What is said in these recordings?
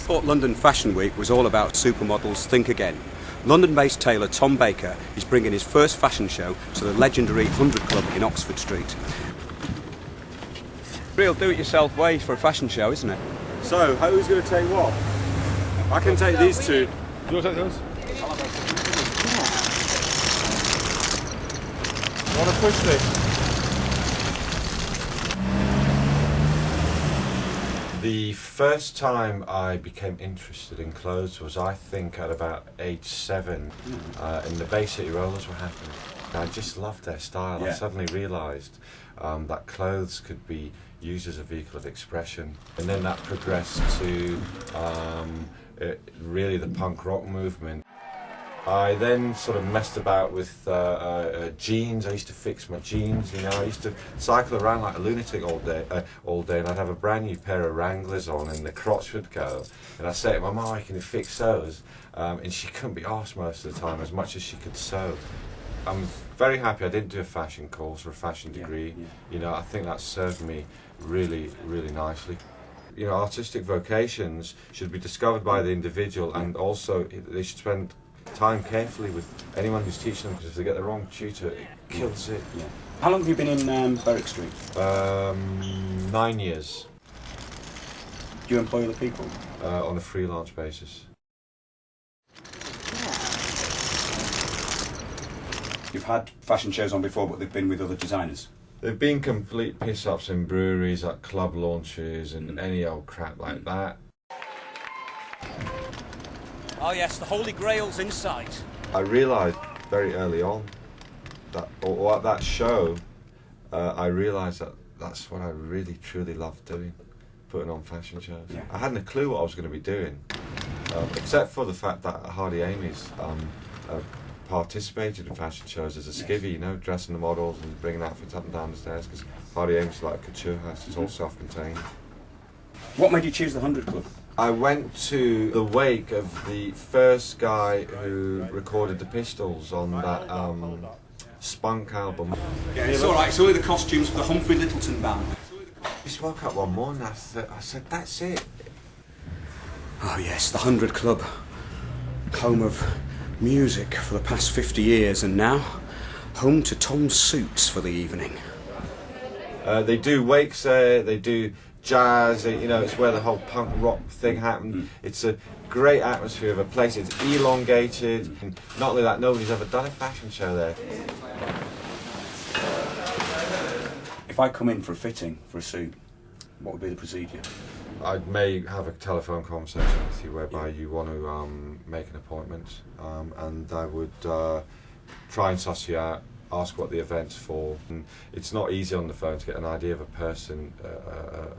thought London Fashion Week was all about supermodels, think again. London-based tailor Tom Baker is bringing his first fashion show to the legendary 100 Club in Oxford Street. Real do-it-yourself way for a fashion show, isn't it? So, who's going to take what? I can take these two. You want to take those? You want to push this? The first time I became interested in clothes was, I think, at about age 7, and the Bay City Rollers were happening. I just loved their style. I suddenly realised that clothes could be used as a vehicle of expression, and then that progressed to really the punk rock movement. I then sort of messed about with jeans. I used to fix my jeans, you know. I used to cycle around like a lunatic all day, and I'd have a brand new pair of Wranglers on, and the crotch would go. And I'd say to my mum, "Can you fix those?" And she couldn't be arsed most of the time, as much as she could sew. I'm very happy I didn't do a fashion course or a fashion degree. You know, I think that served me really, really nicely. You know, artistic vocations should be discovered by the individual, and also they should spend time carefully with anyone who's teaching them, because if they get the wrong tutor, it kills it. How long have you been in Berwick Street? 9 years. Do you employ other people? On a freelance basis. You've had fashion shows on before, but they've been with other designers? They've been complete piss-ups in breweries, at club launches and any old crap like that. Oh yes, the Holy Grail's in sight. I realised very early on that, or at that show, I realised that that's what I really truly loved doing, putting on fashion shows. I hadn't a clue what I was going to be doing, except for the fact that Hardy Amy's participated in fashion shows as a skivvy, you know, dressing the models and bringing outfits up and down the stairs, because Hardy Amy's is like a couture house, it's all self-contained. What made you choose the 100 Club? I went to the wake of the first guy who recorded the Pistols on that Spunk album. Yeah, it's alright, it's only the costumes for the Humphrey Lyttelton band. I just woke up one morning and I said, that's it. Oh yes, the 100 Club. Home of music for the past 50 years, and now home to Tom's suits for the evening. They do wakes there, they do jazz, you know, it's where the whole punk rock thing happened. It's a great atmosphere of a place, it's elongated, and not only that, nobody's ever done a fashion show there. If I come in for a fitting for a suit, what would be the procedure? I may have a telephone conversation with you whereby you want to make an appointment, and I would try and suss you out, ask what the event's for. And it's not easy on the phone to get an idea of a person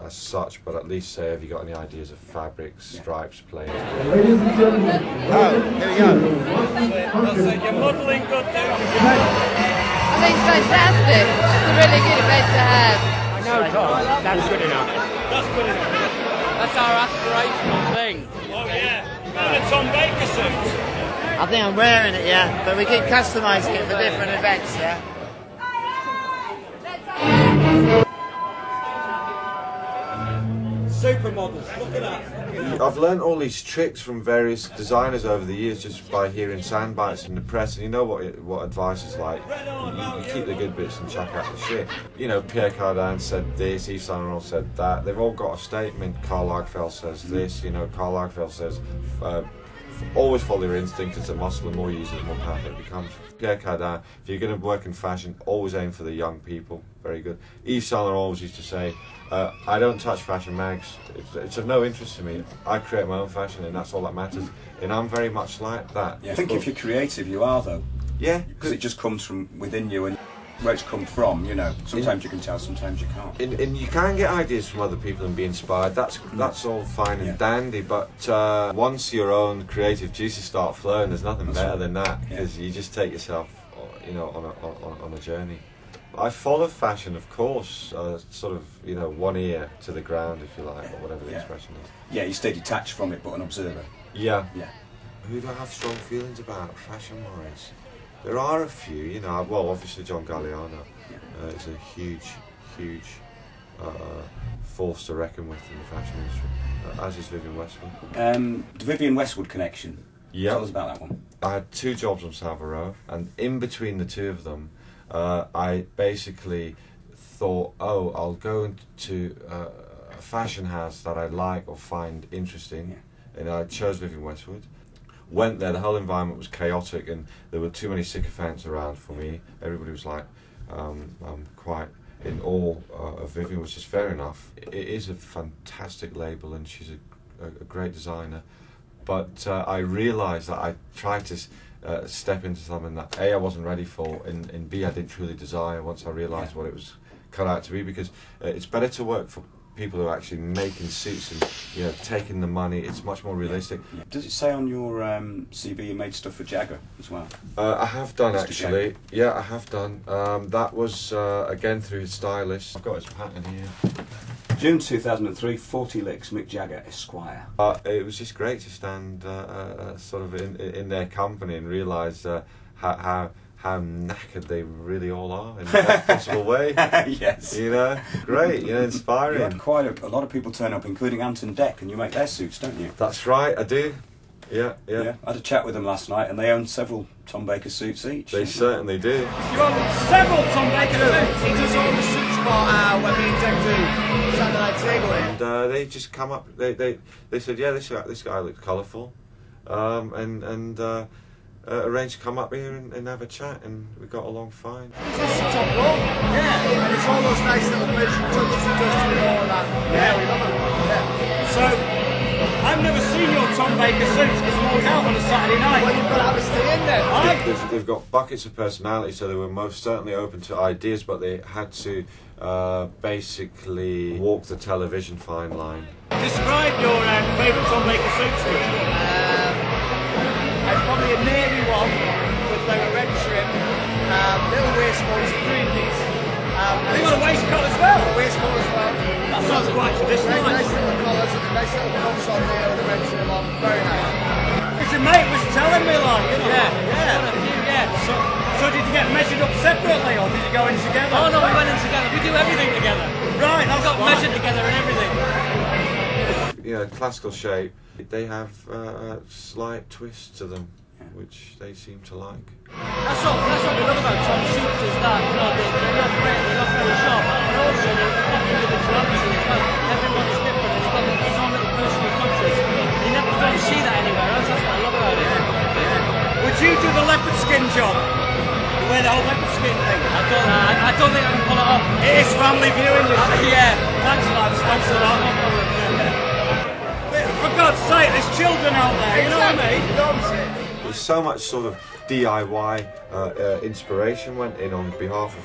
as such, but at least say, have you got any ideas of fabrics, stripes, plain? Ladies and gentlemen, here we go. You're modelling good, dude. I think it's fantastic. It's a really good event to have. No, Tom, that's good enough. That's good enough. That's our aspirational thing. Oh yeah. And a Tom Baker suit. I think I'm wearing it, yeah, but we keep customising it for different events, yeah. Supermodels, look at that. I've learned all these tricks from various designers over the years just by hearing sound bites in the press, and you know what advice is like. You keep the good bits and chuck out the shit. You know, Pierre Cardin said this, Yves Saint Laurent said that. They've all got a statement. Karl Lagerfeld says this, you know, Karl Lagerfeld says always follow your instinct. It's a muscle, the more you use it, the more powerful it becomes. Pierre Cardin, if you're going to work in fashion, always aim for the young people. Very good. Yves Saint Laurent always used to say, I don't touch fashion mags. It's of no interest to me. I create my own fashion, and that's all that matters. And I'm very much like that. I think if you're creative, you are, though. Yeah. Because it just comes from within you, and where it's come from, you know. Sometimes you can tell, sometimes you can't. And you can get ideas from other people and be inspired. That's all fine and dandy, but once your own creative juices start flowing, there's nothing better than that, because you just take yourself, you know, on a journey. I follow fashion, of course, sort of, you know, one ear to the ground, if you like, or whatever the expression is. Yeah, you stay detached from it, but an observer. Yeah. Yeah. Who do I have strong feelings about, fashion-wise? There are a few, you know. Well, obviously John Galliano is a huge force to reckon with in the fashion industry, as is Vivienne Westwood. The Vivienne Westwood connection. Yeah. Tell us about that one. I had 2 jobs on Savile Row, and in between the 2 of them, I basically thought, oh, I'll go into a fashion house that I like or find interesting, and I chose Vivienne Westwood. Went there, the whole environment was chaotic, and there were too many sycophants around for me. Everybody was like, quite in awe of Vivienne, which is fair enough. It is a fantastic label, and she's a great designer. But I realised that I tried to step into something that A, I wasn't ready for, and B, I didn't truly desire once I realised what it was cut out to be, because it's better to work for people who are actually making suits and taking the money. It's much more realistic. Does it say on your CV you made stuff for Jagger as well? I have done, Mr. actually. Jagger. Yeah, I have done. That was again through his stylist. I've got his pattern here. June 2003, 40 Licks, Mick Jagger, Esquire. It was just great to stand sort of in their company and realise how knackered they really all are in the best possible way. Yes. Great, inspiring. You had quite a lot of people turn up, including Ant and Dec, and you make their suits, don't you? That's right, I do. Yeah. I had a chat with them last night, and they own several Tom Baker suits each. They certainly do. You own several Tom Baker suits. He does all the suits for when me and Dec do Saturday Table in. And they just come up. They said, yeah, this guy looks colourful, and arranged to come up here and have a chat, and we got along fine. It's top roll. Yeah, and it's all those nice little finishing touches he does to all that. Yeah, we love it. Yeah. So, I've never seen your Tom Baker suits because I'm always out on a Saturday night. Well, you've got to have a stay in there. They've got buckets of personality, so they were most certainly open to ideas, but they had to basically walk the television fine line. Describe your favourite Tom Baker suits to me. It's probably a navy one with like a red trim, little waistcoat, three-piece. You got a waistcoat as well? Waistcoat as well. That sounds quite traditional. Nice little colours and nice little cuffs on there with a red trim on. Very nice. Because your mate was telling me like, Yeah. So did you get measured up separately or did you go in together? Oh no, we went in together. We do everything together. Right, that's got fine. measured together and everything. Classical shape. They have slight twists to them, which they seem to like. That's what we love about Tom suits is that they're not great, they're not very sharp, and also they've got individuality as well. Everyone's different, and they've got his own little personal touches. You never don't see that anywhere else. That's what I love about it. Would you do the leopard skin job? You wear the whole leopard skin thing? I don't think I can pull it off. It is family viewing, you see. Yeah, thanks lads, thanks a lot. For God's sake, there's children out there, you know what I mean? There's so much sort of DIY inspiration went in on behalf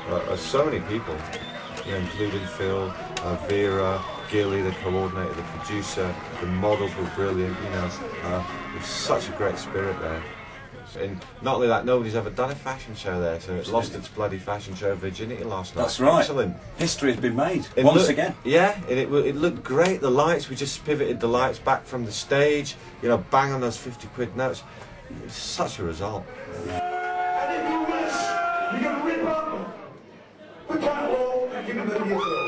of so many people, including Phil, Vera, Gilly, the coordinator, the producer, the models were brilliant. There's such a great spirit there. And not only that, nobody's ever done a fashion show there, so it lost its bloody fashion show virginity last night. That's right. Excellent. History has been made It once looked- again. Yeah, and it looked great. The lights, we just pivoted the lights back from the stage, bang on those 50 quid notes. It was such a result. And if you wish, you can rip up the catwalk and give them the music.